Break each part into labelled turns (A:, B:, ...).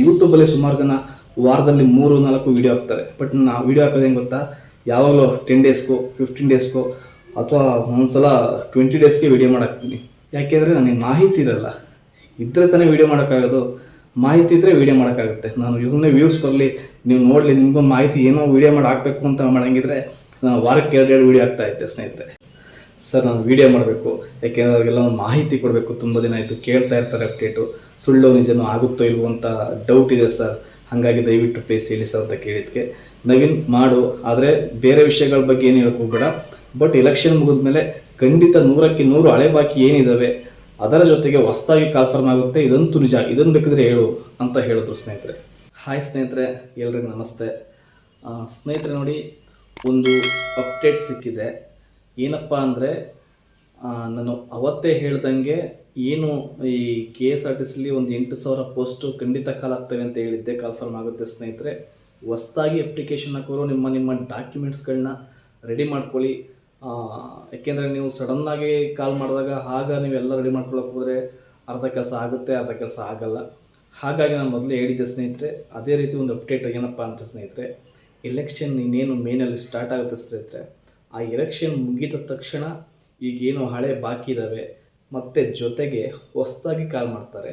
A: ಯೂಟ್ಯೂಬಲ್ಲಿ ಸುಮಾರು ಜನ ವಾರದಲ್ಲಿ 3-4 ವೀಡಿಯೋ ಹಾಕ್ತಾರೆ. ಬಟ್ ನಾನು ವೀಡಿಯೋ ಹಾಕೋದು ಹೆಂಗೆ ಗೊತ್ತಾ, ಯಾವಾಗಲೂ 10 ಡೇಸ್ಗೋ 15 ಡೇಸ್ಗೋ ಅಥವಾ ಒಂದ್ಸಲ 20 ಡೇಸ್ಗೆ ವೀಡಿಯೋ ಮಾಡಾಕ್ತೀನಿ. ಯಾಕೆಂದರೆ ನನಗೆ ಮಾಹಿತಿ ಇರಲ್ಲ, ಇದ್ದರೆ ತಾನೇ ವೀಡಿಯೋ ಮಾಡೋಕ್ಕಾಗೋದು. ಮಾಹಿತಿ ಇದ್ದರೆ ವೀಡಿಯೋ ಮಾಡೋಕ್ಕಾಗುತ್ತೆ. ನಾನು ಇವನ್ನೇ ವ್ಯೂಸ್ ಬರಲಿ, ನೀವು ನೋಡಲಿ, ನಿಮಗೊಂದು ಮಾಹಿತಿ ಏನೋ ವೀಡಿಯೋ ಮಾಡಿ ಹಾಕಬೇಕು ಅಂತ ಮಾಡಂಗಿದ್ರೆ ನಾನು ವಾರಕ್ಕೆ 2 ವೀಡಿಯೋ ಆಗ್ತಾಯಿದ್ದೆ ಸ್ನೇಹಿತರೆ. ಸರ್ ನಾನು ವೀಡಿಯೋ ಮಾಡಬೇಕು, ಯಾಕೆಂದರೆ ಅವ್ರಿಗೆಲ್ಲ ಒಂದು ಮಾಹಿತಿ ಕೊಡಬೇಕು. ತುಂಬ ದಿನ ಆಯಿತು ಕೇಳ್ತಾ ಇರ್ತಾರೆ ಅಪ್ಡೇಟು, ಸುಳ್ಳು ನಿಜನೋ ಆಗುತ್ತೋ ಇಲ್ವೋ ಅಂತ ಡೌಟ್ ಇದೆ ಸರ್, ಹಾಗಾಗಿ ದಯವಿಟ್ಟು ಪ್ಲೀಸ್ ಹೇಳಿ ಸರ್ ಅಂತ ಕೇಳಿದ್ದಕ್ಕೆ, ನವೀನ್ ಮಾಡು, ಆದರೆ ಬೇರೆ ವಿಷಯಗಳ ಬಗ್ಗೆ ಏನು ಹೇಳಕ್ಕೆ ಹೋಗ್ಬೇಡ. ಬಟ್ ಎಲೆಕ್ಷನ್ ಮುಗಿದ್ಮೇಲೆ ಖಂಡಿತ 100ಕ್ಕೆ 100 ಹಳೆ ಬಾಕಿ ಏನಿದ್ದಾವೆ ಅದರ ಜೊತೆಗೆ ಹೊಸದಾಗಿ ಕಾಲ್ಫರ್ಮ್ ಆಗುತ್ತೆ, ಇದಂತೂ ನಿಜ, ಇದನ್ನು ಬೇಕಿದ್ರೆ ಹೇಳು ಅಂತ ಹೇಳಿದ್ರು ಸ್ನೇಹಿತರೆ. ಹಾಯ್ ಸ್ನೇಹಿತರೆ, ಎಲ್ರಿಗೂ ನಮಸ್ತೆ. ಸ್ನೇಹಿತರೆ ನೋಡಿ, ಒಂದು ಅಪ್ಡೇಟ್ ಸಿಕ್ಕಿದೆ. ಏನಪ್ಪ ಅಂದರೆ, ನಾನು ಅವತ್ತೇ ಹೇಳ್ದಂಗೆ ಏನು ಈ KSRTCಲಿ ಒಂದು 8,000 ಪೋಸ್ಟು ಖಂಡಿತ ಕಾಲಾಗ್ತವೆ ಅಂತ ಹೇಳಿದ್ದೆ, ಕಾಲ್ಫರ್ಮ್ ಆಗುತ್ತೆ ಸ್ನೇಹಿತರೆ. ಹೊಸ್ದಾಗಿ ಅಪ್ಲಿಕೇಶನ್ ಹಾಕೋರು ನಿಮ್ಮ ಡಾಕ್ಯುಮೆಂಟ್ಸ್ಗಳನ್ನ ರೆಡಿ ಮಾಡ್ಕೊಳ್ಳಿ. ಯಾಕೆಂದರೆ ನೀವು ಸಡನ್ನಾಗಿ ಕಾಲ್ ಮಾಡಿದಾಗ ನೀವೆಲ್ಲ ರೆಡಿ ಮಾಡ್ಕೊಳ್ಳೋಕೆ ಹೋದರೆ ಅರ್ಧ ಕೆಲಸ ಆಗುತ್ತೆ, ಅರ್ಧ ಕೆಲಸ ಆಗಲ್ಲ. ಹಾಗಾಗಿ ನಾನು ಮೊದಲೇ ಹೇಳಿದ್ದೆ ಸ್ನೇಹಿತರೆ. ಅದೇ ರೀತಿ ಒಂದು ಅಪ್ಡೇಟ್ ಏನಪ್ಪ ಅಂತ ಸ್ನೇಹಿತರೆ, ಎಲೆಕ್ಷನ್ ಇನ್ನೇನು ಮೇನಲ್ಲಿ ಸ್ಟಾರ್ಟ್ ಆಗುತ್ತೆ ಸ್ನೇಹಿತರೆ. ಆ ಎಲೆಕ್ಷನ್ ಮುಗಿದ ತಕ್ಷಣ ಈಗೇನು ಹಳೆ ಬಾಕಿ ಇದ್ದಾವೆ ಮತ್ತು ಜೊತೆಗೆ ಹೊಸದಾಗಿ ಕಾಲ್ ಮಾಡ್ತಾರೆ.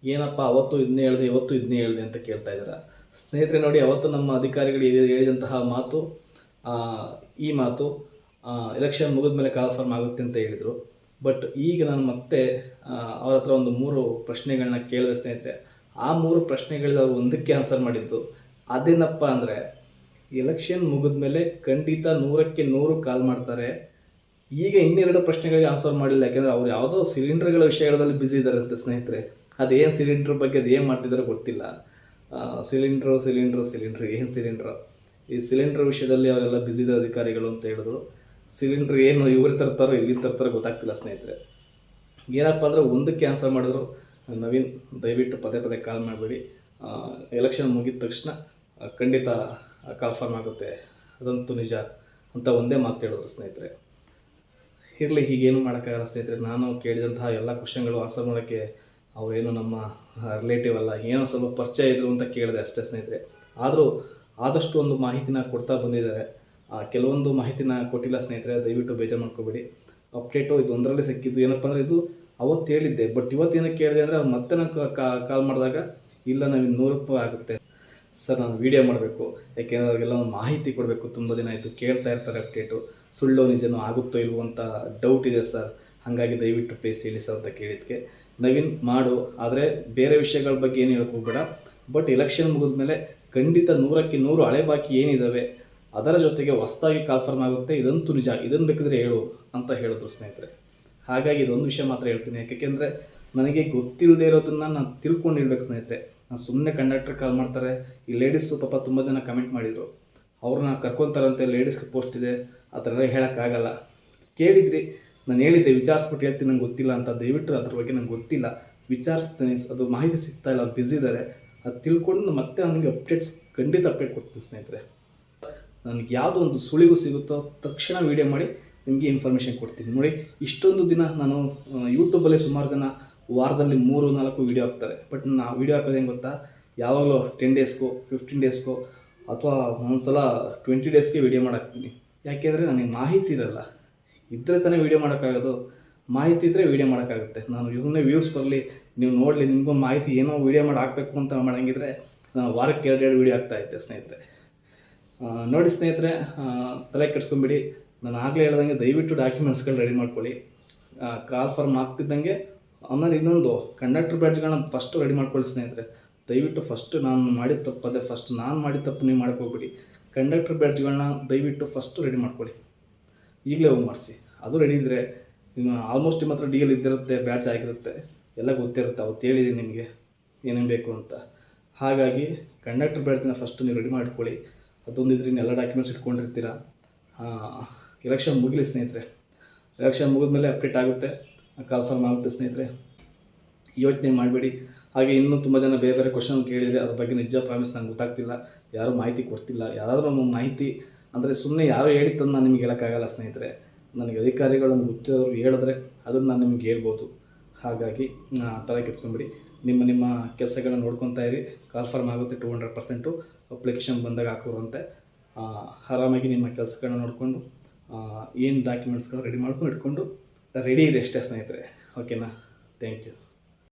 A: ಏನಪ್ಪ ಅವತ್ತು ಇದನ್ನೇ ಹೇಳಿದೆ, ಇವತ್ತು ಇದನ್ನೇ ಹೇಳಿದೆ ಅಂತ ಕೇಳ್ತಾ ಇದ್ದಾರೆ ಸ್ನೇಹಿತರೆ. ನೋಡಿ, ಅವತ್ತು ನಮ್ಮ ಅಧಿಕಾರಿಗಳು ಹೇಳಿದಂತಹ ಮಾತು, ಈ ಮಾತು ಎಲೆಕ್ಷನ್ ಮುಗಿದ ಮೇಲೆ ಕಾಲ್ಫರ್ಮ್ ಆಗುತ್ತೆ ಅಂತ ಹೇಳಿದರು. ಬಟ್ ಈಗ ನಾನು ಮತ್ತೆ ಅವ್ರ ಹತ್ರ ಒಂದು 3 ಪ್ರಶ್ನೆಗಳನ್ನ ಕೇಳಿದೆ ಸ್ನೇಹಿತರೆ. ಆ 3 ಪ್ರಶ್ನೆಗಳಲ್ಲಿ ಅವರು ಒಂದಕ್ಕೆ ಆನ್ಸರ್ ಮಾಡಿದ್ದು. ಅದೇನಪ್ಪ ಅಂದರೆ, ಎಲೆಕ್ಷನ್ ಮುಗಿದ ಮೇಲೆ ಖಂಡಿತ 100ಕ್ಕೆ 100 ಕಾಲ್ ಮಾಡ್ತಾರೆ. ಈಗ ಇನ್ನೆರಡು ಪ್ರಶ್ನೆಗಳಿಗೆ ಆನ್ಸರ್ ಮಾಡಿಲ್ಲ, ಯಾಕೆಂದರೆ ಅವ್ರು ಯಾವುದೋ ಸಿಲಿಂಡರ್ಗಳ ವಿಷಯಗಳಲ್ಲಿ ಬ್ಯುಸಿ ಇದ್ದಾರಂತೆ ಸ್ನೇಹಿತರೆ. ಅದೇನು ಸಿಲಿಂಡ್ರ್ ಬಗ್ಗೆ ಅದು ಏನು ಮಾಡ್ತಿದ್ದಾರೋ ಗೊತ್ತಿಲ್ಲ. ಸಿಲಿಂಡ್ರು ಏನು ಸಿಲಿಂಡ್ರು, ಈ ಸಿಲಿಂಡ್ರ್ ವಿಷಯದಲ್ಲಿ ಅವರೆಲ್ಲ ಬ್ಯುಸಿ ಇದ್ದಾರೆ ಅಧಿಕಾರಿಗಳು ಅಂತ ಹೇಳಿದ್ರು. ಸಿಲಿಂಡ್ರ್ ಏನು ಇವ್ರು ತರ್ತಾರೋ ಇಲ್ಲಿಂದ ತರ್ತಾರೋ ಗೊತ್ತಾಗ್ತಿಲ್ಲ ಸ್ನೇಹಿತರೆ. ಏನಪ್ಪ ಅಂದರೆ, ಒಂದಕ್ಕೆ ಆನ್ಸರ್ ಮಾಡಿದ್ರು, ನವೀನ್ ದಯವಿಟ್ಟು ಪದೇ ಪದೇ ಕಾಲ್ ಮಾಡಬೇಡಿ, ಎಲೆಕ್ಷನ್ ಮುಗಿದ ತಕ್ಷಣ ಖಂಡಿತ ಕಾಲ್ಫರ್ಮ್ ಆಗುತ್ತೆ, ಅದಂತೂ ನಿಜ ಅಂತ ಒಂದೇ ಮಾತು ಹೇಳಿದ್ರು ಸ್ನೇಹಿತರೆ. ಇರಲಿ, ಹೀಗೇನು ಮಾಡೋಕ್ಕಾಗಲ್ಲ ಸ್ನೇಹಿತರೆ. ನಾನು ಕೇಳಿದಂತಹ ಎಲ್ಲ ಕ್ವಶನ್ಗಳು ಆನ್ಸರ್ ಮಾಡೋಕ್ಕೆ ಅವರೇನು ನಮ್ಮ ರಿಲೇಟಿವ್ ಅಲ್ಲ, ಏನೋ ಸ್ವಲ್ಪ ಪರಿಚಯ ಇದ್ರು ಅಂತ ಕೇಳಿದೆ ಅಷ್ಟೇ ಸ್ನೇಹಿತರೆ. ಆದರೂ ಆದಷ್ಟು ಒಂದು ಮಾಹಿತಿನ ಕೊಡ್ತಾ ಬಂದಿದ್ದಾರೆ. ಕೆಲವೊಂದು ಮಾಹಿತಿನ ಕೊಟ್ಟಿಲ್ಲ ಸ್ನೇಹಿತರೆ, ದಯವಿಟ್ಟು ಬೇಜಾರು ಮಾಡ್ಕೋಬೇಡಿ. ಅಪ್ಡೇಟು ಇದು ಒಂದರಲ್ಲೇ ಸಿಕ್ಕಿದ್ದು. ಏನಪ್ಪ ಅಂದರೆ, ಇದು ಅವತ್ತು ಹೇಳಿದ್ದೆ, ಬಟ್ ಇವತ್ತೇನಕ್ಕೆ ಕೇಳಿದೆ ಅಂದರೆ, ಅವ್ರು ಮತ್ತೆ ನಾನು ಕಾಲ್ ಮಾಡಿದಾಗ ಇಲ್ಲ ನವೀನ್ 100 ಆಗುತ್ತೆ ಸರ್, ನಾನು ವೀಡಿಯೋ ಮಾಡಬೇಕು, ಯಾಕೆಂದರೆ ಅವ್ರಿಗೆಲ್ಲ ಒಂದು ಮಾಹಿತಿ ಕೊಡಬೇಕು. ತುಂಬ ದಿನ ಆಯಿತು ಕೇಳ್ತಾ ಇರ್ತಾರೆ ಅಪ್ಡೇಟು, ಸುಳ್ಳು ನಿಜನೋ ಆಗುತ್ತೋ ಇಲ್ವೋ ಅಂತ ಡೌಟ್ ಇದೆ ಸರ್, ಹಾಗಾಗಿ ದಯವಿಟ್ಟು ಪ್ಲೀಸ್ ಹೇಳಿ ಸರ್ ಅಂತ ಕೇಳಿದ್ದಕ್ಕೆ, ನವೀನ್ ಮಾಡು, ಆದರೆ ಬೇರೆ ವಿಷಯಗಳ ಬಗ್ಗೆ ಏನು ಹೇಳಕ್ಕೆ ಹೋಗ್ಬೇಡ. ಬಟ್ ಎಲೆಕ್ಷನ್ ಮುಗಿದ್ಮೇಲೆ ಖಂಡಿತ 100ಕ್ಕೆ 100 ಹಳೆ ಬಾಕಿ ಏನಿದ್ದಾವೆ ಅದರ ಜೊತೆಗೆ ಹೊಸದಾಗಿ ಕಾಲ್ಫರ್ಮ್ ಆಗುತ್ತೆ, ಇದಂತೂ ನಿಜ, ಇದನ್ನು ಬೇಕಿದ್ರೆ ಹೇಳು ಅಂತ ಹೇಳಿದ್ರು ಸ್ನೇಹಿತರೆ. ಹಾಗಾಗಿ ಇದೊಂದು ವಿಷಯ ಮಾತ್ರ ಹೇಳ್ತೀನಿ, ಯಾಕೆಂದರೆ ನನಗೆ ಗೊತ್ತಿಲ್ಲದೆ ಇರೋದನ್ನು ನಾನು ತಿಳ್ಕೊಂಡಿರ್ಬೇಕು ಸ್ನೇಹಿತರೆ. ನಾನು ಸುಮ್ಮನೆ ಕಂಡಕ್ಟರ್ ಕಾಲ್ ಮಾಡ್ತಾರೆ, ಈ ಲೇಡೀಸು ಪಾಪ ತುಂಬ ಜನ ಕಮೆಂಟ್ ಮಾಡಿದರು, ಅವ್ರನ್ನ ಕರ್ಕೊತಾರಂತೆ, ಲೇಡೀಸ್ಗೆ ಪೋಸ್ಟ್ ಇದೆ, ಆ ಥರ ಎಲ್ಲ ಹೇಳೋಕ್ಕಾಗಲ್ಲ. ಕೇಳಿದ್ರಿ, ನಾನು ಹೇಳಿದ್ದೆ ವಿಚಾರಿಸ್ಬಿಟ್ಟು ಹೇಳ್ತೀನಿ, ನಂಗೆ ಗೊತ್ತಿಲ್ಲ ಅಂತ. ದಯವಿಟ್ಟು ಅದ್ರ ಬಗ್ಗೆ ನಂಗೆ ಗೊತ್ತಿಲ್ಲ, ವಿಚಾರಿಸ್ತೀನಿ, ಅದು ಮಾಹಿತಿ ಸಿಗ್ತಾ ಇಲ್ಲ, ಅವ್ರು ಬ್ಯುಸಿ ಇದ್ದಾರೆ, ಅದು ತಿಳ್ಕೊಂಡು ಮತ್ತೆ ನನಗೆ ಖಂಡಿತ ಅಪ್ಡೇಟ್ ಕೊಡ್ತೀನಿ ಸ್ನೇಹಿತರೆ. ನನಗೆ ಯಾವುದೋ ಒಂದು ಸುಳಿವು ಸಿಗುತ್ತೋ ತಕ್ಷಣ ವೀಡಿಯೋ ಮಾಡಿ ನಿಮಗೆ ಇನ್ಫಾರ್ಮೇಷನ್ ಕೊಡ್ತೀನಿ. ನೋಡಿ, ಇಷ್ಟೊಂದು ದಿನ ನಾನು ಯೂಟ್ಯೂಬಲ್ಲಿ ಸುಮಾರು ಜನ ವಾರದಲ್ಲಿ 3-4 ವೀಡಿಯೋ ಹಾಕ್ತಾರೆ. ಬಟ್ ನಾನು ವೀಡಿಯೋ ಹಾಕೋದು ಹೆಂಗೆ ಗೊತ್ತಾ, ಯಾವಾಗಲೂ 10 ಡೇಸ್ಗೋ 15 ಡೇಸ್ಗೋ ಅಥವಾ ಒಂದ್ಸಲ 20 ಡೇಸ್ಗೆ ವೀಡಿಯೋ ಮಾಡಾಕ್ತೀನಿ. ಯಾಕೆಂದರೆ ನನಗೆ ಮಾಹಿತಿ ಇರಲ್ಲ, ಇದ್ದರೆ ತಾನೇ ವೀಡಿಯೋ ಮಾಡೋಕ್ಕಾಗೋದು. ಮಾಹಿತಿ ಇದ್ದರೆ ವೀಡಿಯೋ ಮಾಡೋಕ್ಕಾಗುತ್ತೆ. ನಾನು ಇವನ್ನೇ ವ್ಯೂಸ್ ಬರಲಿ, ನೀವು ನೋಡಲಿ, ನಿಮಗೊಂದು ಮಾಹಿತಿ ಏನೋ ವೀಡಿಯೋ ಮಾಡಿ ಹಾಕಬೇಕು ಅಂತ ಮಾಡಂಗಿದ್ರೆ ನಾನು ವಾರಕ್ಕೆ 2 ವೀಡಿಯೋ ಆಗ್ತಾಯಿದ್ದೆ ಸ್ನೇಹಿತರೆ. ನೋಡಿ ಸ್ನೇಹಿತರೆ, ತಲೆ ಕೆಡಿಸ್ಕೊಂಬಿಡಿ. ನಾನು ಆಗಲೇ ಹೇಳ್ದಂಗೆ ದಯವಿಟ್ಟು ಡಾಕ್ಯುಮೆಂಟ್ಸ್ಗಳು ರೆಡಿ ಮಾಡ್ಕೊಳ್ಳಿ. ಕಾಲ್ಫರ್ಮ್ ಆಗ್ತಿದ್ದಂಗೆ ಆಮೇಲೆ ಇನ್ನೊಂದು ಕಂಡಕ್ಟರ್ ಬ್ಯಾಡ್ಜ್ಗಳನ್ನ ಫಸ್ಟು ರೆಡಿ ಮಾಡ್ಕೊಳ್ಳಿ ಸ್ನೇಹಿತರೆ. ದಯವಿಟ್ಟು ಫಸ್ಟು ನಾನು ಮಾಡಿದ ತಪ್ಪದೆ, ನಾನು ಮಾಡಿದ ತಪ್ಪು ನೀವು ಮಾಡೋಕ್ಕೆ ಹೋಗ್ಬಿಡಿ. ಕಂಡಕ್ಟರ್ ಬ್ಯಾಡ್ಜ್ಗಳನ್ನ ದಯವಿಟ್ಟು ಫಸ್ಟು ರೆಡಿ ಮಾಡ್ಕೊಳ್ಳಿ, ಈಗಲೇ ಹೋಗಿ ಮಾಡಿಸಿ. ಅದು ರೆಡಿ ಇದ್ದರೆ ಇನ್ನು ಆಲ್ಮೋಸ್ಟ್ ನಿಮ್ಮ ಹತ್ರ DL ಇದ್ದಿರುತ್ತೆ, ಬ್ಯಾಡ್ಜ್ ಆಗಿರುತ್ತೆ, ಎಲ್ಲ ಗೊತ್ತಿರುತ್ತೆ. ಅವತ್ತು ಹೇಳಿದ್ದೀನಿ ನಿಮಗೆ ಏನೇನು ಬೇಕು ಅಂತ. ಹಾಗಾಗಿ ಕಂಡಕ್ಟರ್ ಬ್ಯಾಡ್ಜ್ನ ಫಸ್ಟು ನೀವು ರೆಡಿ ಮಾಡ್ಕೊಳ್ಳಿ. ಅದೊಂದಿದ್ರೆ ಎಲ್ಲ ಡಾಕ್ಯುಮೆಂಟ್ಸ್ ಇಟ್ಕೊಂಡಿರ್ತೀರ. ಎಲೆಕ್ಷನ್ ಮುಗಿಲಿ ಸ್ನೇಹಿತರೆ, ಎಲೆಕ್ಷನ್ ಮುಗಿದ್ಮೇಲೆ ಅಪ್ಡೇಟ್ ಆಗುತ್ತೆ, ಕಾಲ್ಫರ್ಮ್ ಆಗುತ್ತೆ ಸ್ನೇಹಿತರೆ. ಯೋಚನೆ ಮಾಡಬೇಡಿ. ಹಾಗೆ ಇನ್ನೂ ತುಂಬ ಜನ ಬೇರೆ ಬೇರೆ ಕ್ವಶನ್ ಕೇಳಿದರೆ ಅದ್ರ ಬಗ್ಗೆ ನಿಜ ಪ್ರಾಮಿಸ್ ನಂಗೆ ಗೊತ್ತಾಗ್ತಿಲ್ಲ, ಯಾರೂ ಮಾಹಿತಿ ಕೊಡ್ತಿಲ್ಲ. ಯಾರಾದರೂ ಮಾಹಿತಿ ಅಂದರೆ ಸುಮ್ಮನೆ ಯಾರು ಹೇಳಿದ್ದನ್ನು ನಾನು ನಿಮ್ಗೆ ಹೇಳೋಕ್ಕಾಗಲ್ಲ ಸ್ನೇಹಿತರೆ. ನನಗೆ ಅಧಿಕಾರಿಗಳನ್ನು ಗೊತ್ತಿರೋರು ಹೇಳಿದ್ರೆ ಅದನ್ನು ನಾನು ನಿಮ್ಗೆ ಹೇಳ್ಬೋದು. ಹಾಗಾಗಿ ತಲೆ ಕೆಡ್ಸ್ಕೊಂಬಿಡಿ. ನಿಮ್ಮ ಕೆಲಸಗಳನ್ನ ನೋಡ್ಕೊತಾ ಇರಿ. ಕಾಲ್ಫಾರ್ಮ್ ಆಗುತ್ತೆ 200%. ಅಪ್ಲಿಕೇಶನ್ ಬಂದಾಗ ಹಾಕೋರಂತೆ. ಆರಾಮಾಗಿ ನಿಮ್ಮ ಕೆಲಸಗಳನ್ನ ನೋಡಿಕೊಂಡು ಏನು ಡಾಕ್ಯುಮೆಂಟ್ಸ್ಗಳು ರೆಡಿ ಮಾಡ್ಕೊಂಡು ಇಟ್ಕೊಂಡು ರೆಡಿ ಇರಿ ಅಷ್ಟೇ ಸ್ನೇಹಿತರೆ. ಓಕೆನಾ? Thank you.